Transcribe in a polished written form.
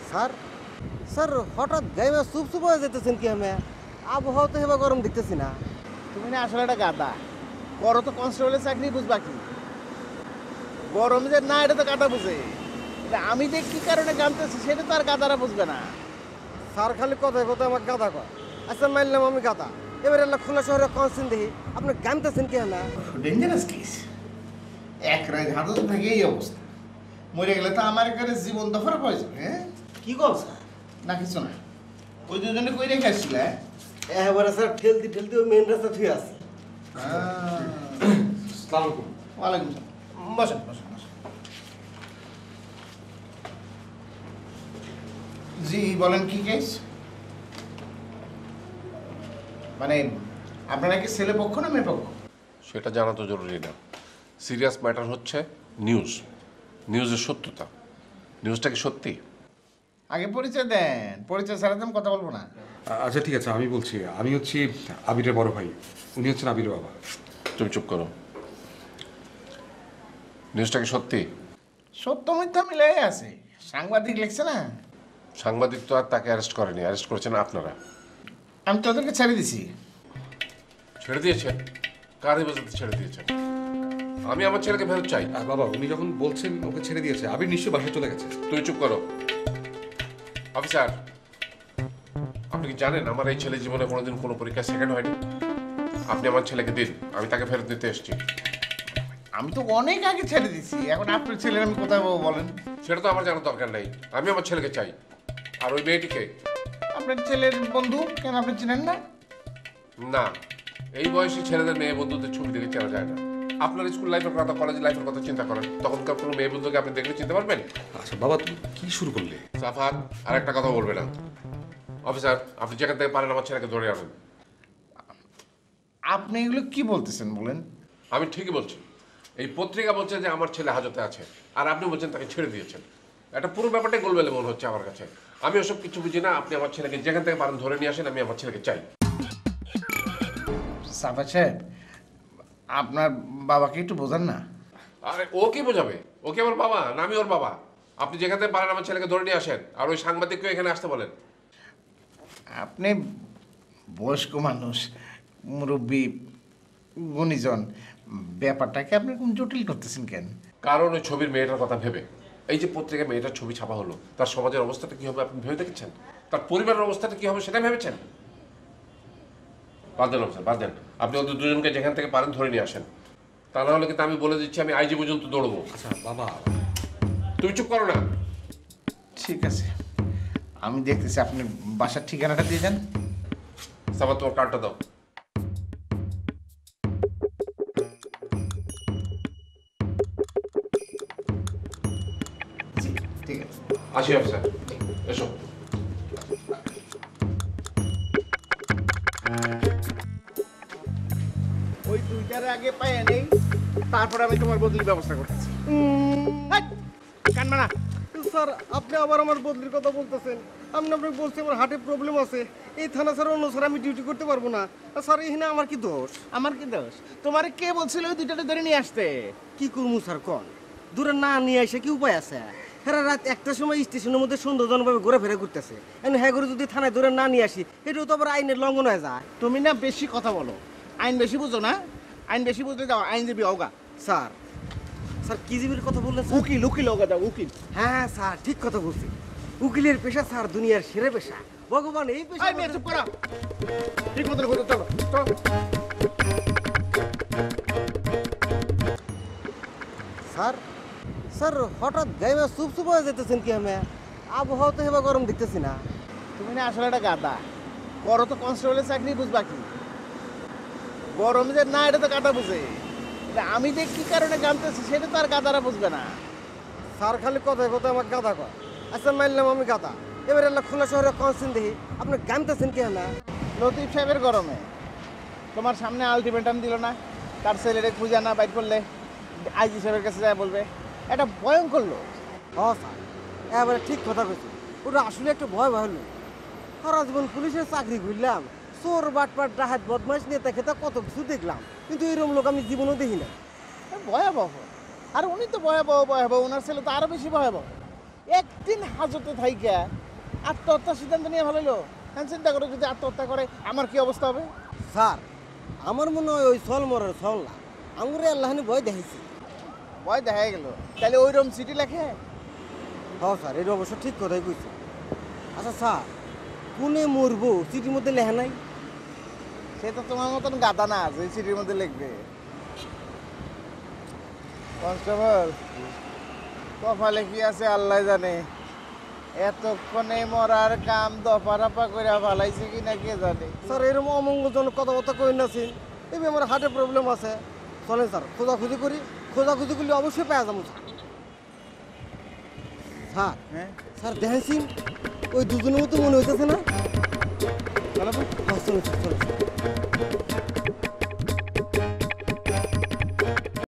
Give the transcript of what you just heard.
Sir sir হঠাৎ গাইমা চুপ চুপ হয়ে যেতেছেন কি আমি আবহাওয়া তো হেবা গরম দেখতেছি না। তুমি না আসলে একটা গাদা করো তো কনস্টেবলের চাকরি বুঝবা কি গরম যে না এটা তো গাদা বুঝে আমি যে কি কারণে গামতেছি সেটা তো আর গাদারা বুঝবে না। স্যার খালি কথায় কথায় আমার গাদা কয়। আচ্ছা মানলাম আমি গাদা, এবার এলা খোলা শহরে কনসিন দেখি আপনি গামতেছেন কি না। ডেঞ্জারাস কেস এক রাত হাতত থেকে এই অবস্থা মরে গেলে তো আমার এখানে জীবন দফার প্রয়োজন। হ্যাঁ কি কল স্যার? না কিছু না ওই দুজনে কই রেখে আসছিল। এবারে স্যার ঠেলতে ঠেলতে ওই মেন রাস্তা ঠিক আছে। ওয়ালাইকুম সালাম। বসেন বসেন বসেন। জি বলেন কি কেস? মানে আপনারা কি ছেলে পক্ষ না মেয়ে পক্ষ? সেটা জানা তো জরুরি না। সিরিয়াস ম্যাটার হচ্ছে নিউজের সত্যতা। নিউজটা কি সত্যি? আগে পরিচয় দেন, পরিচয় ছাড়া তো আমি কথা বলবো না। আচ্ছা ঠিক আছে, আমি বলছি আমি হচ্ছি আবিরের বড় ভাই, উনি হচ্ছেন আবিরের বাবা। তুমি চুপ করো। নিউজটা কি সত্যি? সত্য মিথ্যা মিলাই আছে, সাংবাদিক লিখছে না। সাংবাদিক তো আর তাকে অ্যারেস্ট করেনি, অ্যারেস্ট করেছেন আপনারা। আমি তোদেরকে ছেড়ে দিছি। ছেড়ে দিয়েছেন? কার হেফাজতে ছেড়ে দিয়েছেন? আমি আমার ছেলেকে ফেরত চাই। বাবা উনি যখন বলছেন ওকে ছেড়ে দিয়েছে, আবির নিশ্চয়ই বাসায় চলে গেছে। তুমি চুপ করো। অফিসার, আপনি কি জানেন আমার এই ছেলে জীবনে কোনোদিন কোনো পরীক্ষা সেকেন্ড হয়নি? আপনি আমার ছেলেকে দিন, আমি তাকে ফেরত দিতে এসেছি। আমি তো অনেক আগে ছেড়ে দিছি, এখন আপনার ছেলের আমি কোথায় পাবো বলেন? সেটা তো আমার জানার দরকার নেই, আমি আমার ছেলেকে চাই। আর ওই মেয়েটিকে? আপনার ছেলের বন্ধু, কেন আপনি চিনেন না? না, এই বয়সী ছেলেদের মেয়ে বন্ধুদের ছবি দেখে চেনা যায় না। আপনার স্কুল লাইফের কথা, কলেজ লাইফের কথা চিন্তা করেন, তখনকার কোনো মেয়ে বন্ধুকে আপনি দেখলে চিনতে পারবেন? আচ্ছা বাবা তুমি কি শুরু করলে? সাফাত, আর একটা কথা বলবে না। অফিসার, আপনি যেখান থেকে পারেন আমার ছেলেকে ধরে আনেন। আপনি এগুলো কি বলতেছেন বলেন? আমি ঠিকই বলছি। এই পত্রিকা বলছে যে আমার ছেলে হাজতে আছে, আর আপনি বলছেন তাকে ছেড়ে দিয়েছেন। এটা পুরো ব্যাপারটাই গোলমেলে মনে হচ্ছে আমার কাছে। আমি ওসব কিছু বুঝি না। আপনি আমার ছেলেকে যেখান থেকে পারেন ধরে নিয়ে আসেন, আমি আমার ছেলেকে চাই। সাফা সাহেব, আপনার বাবাকে একটু বোঝান না। আরে ও কি বোঝাবে? ও কি আমার বাবা না আমি ওর বাবা? আপনি যেখান থেকে পারেন আমার ছেলেকে ধরে নিয়ে আসেন, আর ওই সাংবাদিককে এখানে আসতে বলেন। আপনি বয়স্ক মানুষ, মুরব্বী, গুণীজন, ব্যাপারটাকে আপনি কোন জটিল করতেছেন কেন? কারণ ওই ছবির মেয়েটার কথা ভেবে। এই যে পত্রিকায় মেয়েটার ছবি ছাপা হলো, তার সমাজের অবস্থাটা কি হবে আপনি ভেবে দেখেছেন? তার পরিবারের অবস্থাটা কি হবে সেটা ভেবেছেন? বাদ দেন অফিসার, বাদ দেন। আপনি ওদের দুজনকে যেখান থেকে পারেন ধরে নিয়ে আসেন। তা না হলে কিন্তু আমি বলে দিচ্ছি আমি আইজি পর্যন্ত দৌড়বো। আচ্ছা বাবা তুমি চুপ করো না। ঠিক আছে, আমি দেখতেছি। আপনি বাসার ঠিকানাটা দিয়ে যান। সাবা তোমার কার্ডটা দাও। জি ঠিক আছে। আসি অফিসার, এসো। ওই দুইটারে আগে পাইয়া নেই, তারপর আমি তোমার বদলির ব্যবস্থা করতেছি। কানবা না। স্যার আপনি আবার আমার বদলির কথা বলতেছেন। আমি আপনাকে বলছি আমার হার্টের প্রবলেম আছে, এই থানা স্যার অন্য স্যার আমি ডিউটি করতে পারবো না। আর স্যার এখানে আমার কি দোষ? আমার কি দোষ? তোমারে কে বলছিল ওই দুইটারে ধরে নিয়ে আসতে? কি করবো স্যার কন? দূরে না নিয়ে এসে কি উপায় আছে? হ্যাঁ রাত একটার সময় স্টেশনের মধ্যে সুন্দরজনকভাবে ঘুরে ফেরা করতেছে, এখন হ্যাঁ করে যদি থানায় ধরে না নিয়ে আসি এটাও তো আবার আইনের লঙ্ঘন হয়ে যায়। তুমি না বেশি কথা বলো, আইন বেশি বুঝো না। আইন বেশি বুঝলে যাও আইনজীবী হওগা। স্যার স্যার কি জীবের কথা বললেন স্যার? উকিল উকিল হওগা, যাও উকিল। হ্যাঁ স্যার ঠিক কথা বলছি, উকিলের পেশা স্যার দুনিয়ার সেরা পেশা। ভগবান এই পেশা আই মেয়ে চুপ করো, ঠিক মতো কথা চলো চলো। স্যার স্যার হঠাৎ গাইমা চুপ চুপ হয়ে যেতেছেন কি আমি আবহাওয়া তো হেবা গরম দেখতেছি না। তুমি না আসলে একটা গাদা করো তো কনস্টেবলের চাকরি বুঝবা কি গরম যে না এটা তো গাদা বুঝে আমি যে কি কারণে গামতেছি সেটা তো আর গাদারা বুঝবে না। স্যার খালি কথায় কথায় আমার গাদা কয়। আচ্ছা মানলাম আমি গাদা, এবার এলা খোলা শহরে কনসিন দেখি আপনি গামতেছেন কি না। লতিফ সাহেবের গরমে তোমার সামনে আলটিমেটাম দিল না, তার ছেলেরে খুঁজে না বাইর করলে আইজি সাহেবের কাছে যায় বলবে, এটা ভয়ঙ্কর লোক। হ স্যার এবারে ঠিক কথা কইছি, ওটা আসলে একটা ভয় ভয় লোক। সারা জীবন পুলিশের চাকরি ঘুরলাম, চোর বাটপাট ডাহাত বদমাইশ নেতা খেতা কত কিছু দেখলাম, কিন্তু এরকম লোক আমি জীবনেও দেখি না। ভয়াবহ। আর উনি তো ভয়াবহ ভয়াবহ, ওনার ছেলে তো আরো বেশি ভয়াবহ। একদিন হাজতে থাইকা আত্মহত্যার সিদ্ধান্ত নিয়ে ভালো হলো। হ্যাঁ, চিন্তা করো যদি আত্মহত্যা করে আমার কি অবস্থা হবে? স্যার আমার মনে হয় ওই ছল মরের ছল না, আঙুরে আল্লাহানি ভয় দেখেছি। ভয় দেখা গেল, তাহলে ওইরকম চিঠি লেখে? হ্যাঁ স্যার, এটা অবশ্য ঠিক কথাই কইছে। আচ্ছা স্যার, কোনে মরবো চিঠির মধ্যে লেখা নাই? সে তো তোমার মতন গাদা না যে চিঠির মধ্যে লিখবে। কনস্টেবল, কপালে কি আছে আল্লাহ জানে। এতক্ষণে মরার কাম দফারাপা করে ভালাইছে কিনা কে জানে। স্যার এরকম অমঙ্গলজনক কথাবার্তা কই নাছেন, এই আমার হার্টের প্রবলেম আছে। চলেন স্যার খোঁজাখুঁজি করি, খোঁজাখুঁজি করলে অবশ্যই পেয়ে যাবো স্যার। স্যার হ্যাঁ, স্যার দেখেছেন ওই দুজনের মতো মনে হইতেছে না? চলো তো। চলো চলো